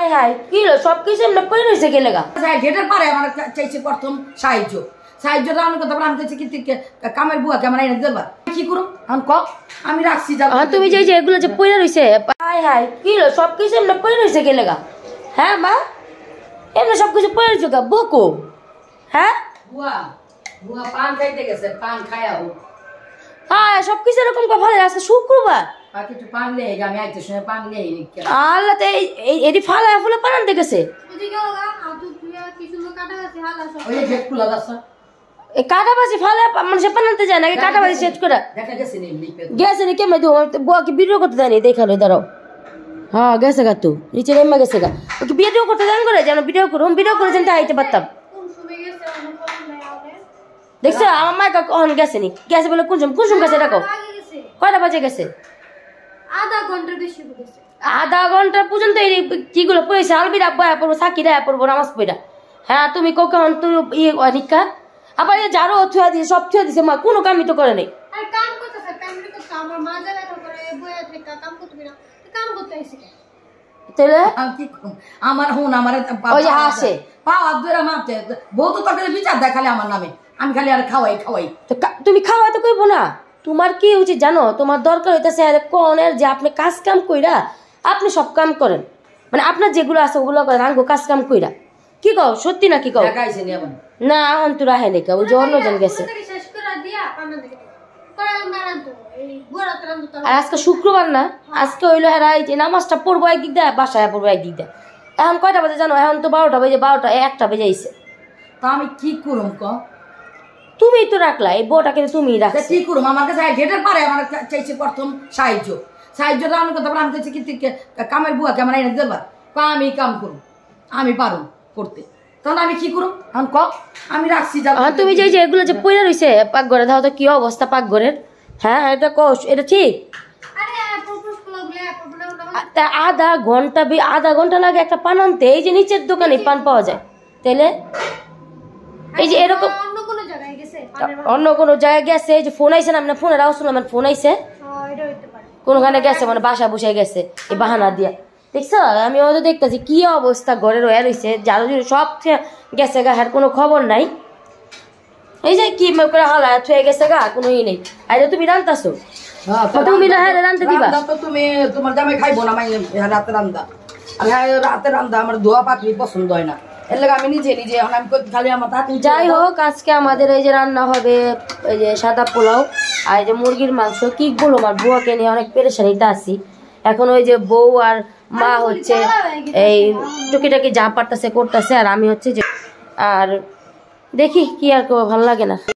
High high কি হলো সবকিছু এমনি পড়ে রয়েছে কে লেগা গেটের পারে আমার চাইছে প্রথম সাহায্যটা আমি কথা আমি চাইছি কি কামের বুয়া কেমন এনে দেবা কি করো আমি ক আমি রাখছি যা তুমি যে এগুলো যে পড়ে রয়েছে হাই হাই কি হলো সবকিছু এমনি পড়ে রয়েছে কে লেগা হ্যাঁ মা এমনি সবকিছু পড়ে রয়েছে গা বকো হ্যাঁ বুয়া বুয়া পান খাইতে গেছে পান খায়াও হ্যাঁ সবকিছু এরকম ভালো আজকে শুক্রবার কিছু পান লে আমি আইতে সময় পান লে আল্লাহ তো এটি ফালা ফুলে পান আনতে গেছে কাটাবাজি ফালা মানুষের পান আনতে যায় না কাটাবাজি সেট করে গেছে নি কেমন বুয়াকে ভিডিও করতে দেয়নি দেখালো দাঁড়াও হ্যাঁ গেছে গা তো নিচে নেমে গেছে গা ওকে ভিডিও করতে দেন করে যেন ভিডিও করে যেন আইতে পারতাম দেখছো আমার মা কখন গেছে নি গেছে বলে কোন সময় গেছে দেখো কয়টা বাজে গেছে আধা ঘন্টা পর্যন্ত কিগুলো পড়েছে আলবিরা বয়া পড়বো সাকিরা পড়বো নামাজ পড়া হ্যাঁ তুমি কখন তুমি ইয়ে অনিকা আবার যারও থুয়া দিয়েছে সব থুয়া দিছে মা কোনো কামই তো করে নেই আমার হুন আমার হাসে পাওয়া দুরা মাপতে বউ তো তোকে বিচার দেখালে আমার নামে আমি খালি আর খাওয়াই তুমি খাওয়া তো কইবো না তোমার কি উচিত জানো তোমার দরকার হইতেছে কোনের যে আপনি কাজ কাম কইরা আপনি সব কাম করেন মানে আপনার যেগুলো আছে ওগুলো করেন আঙ্গো কাজ কাম কইরা কি কও সত্যি না কি কও না অন্তরা হে নাকি ওই যে অন্যজন গেছে আর আজকে শুক্রবার না আজকে হইলো হেরা এই যে নামাজটা পড়বো একদিক দেয় বাসায় পড়বো একদিক দেয় এখন কয়টা বাজে জানো এখন তো 12টা বাজে 1টা বেজে আইছে তা আমি কি করুম ক তুমি তো রাখলা এই বউটাকে তুমি রাখছো কি করুম আমার কাছে গেটের পারে আমার চাইছে প্রথম সাহায্যটা আমি কথা আমি চাইছি কি কামের বুয়া কেমন এনে দেবা আমি কাম করুম আমি পারুম করতে তখন আমি কি করুম আমি ক আমি রাখছি যা তুমি যে এগুলো যে পয়লা রইছে পাকঘরে দাও তো কি অবস্থা পাকঘরের হ্যাঁ এটা কস এটা ঠিক আধা ঘন্টা লাগে একটা পান আনতে এই যে নিচের দোকানে পান পাওয়া যায় তাইলে এই যে এরকম অন্য কোনো জায়গায় গেছে এই যে ফোন আইছে না আপনার ফোনের আওয়াজ শুনলাম ফোন আইছে কোনখানে গেছে মানে বাসা বসে গেছে এই বাহানা দিয়া দেখছো আমি ওদের দেখতেছি কি অবস্থা ঘরে রয়ে রয়েছে জারো সব গেছে গা হার কোনো খবর নাই এই যে কি করে হালা থয়ে গেছে গা কোনো ই নেই আরে তুমি রান্তাছো তুমি না হ্যাঁ রান্তে দিবা তুমি তোমার জামাই খাইবো না আমি রাতে রান্দা আর রাতে রান্দা আমার ধোয়া পাকড়ি পছন্দ হয় না এর লাগে আমি নিজে আমি খালি আমার যাই হোক আজকে আমাদের এই যে রান্না হবে এই যে সাদা পোলাও আর এই যে মুরগির মাংস কি বলবো আমার বুয়াকে নিয়ে অনেক পেরেশানিতে আছি এখন ওই যে বউ আর মা হচ্ছে এই টুকিটাকি যা পারতেছে করতেছে আর আমি হচ্ছে যে আর দেখি কি আর ভালো লাগে না।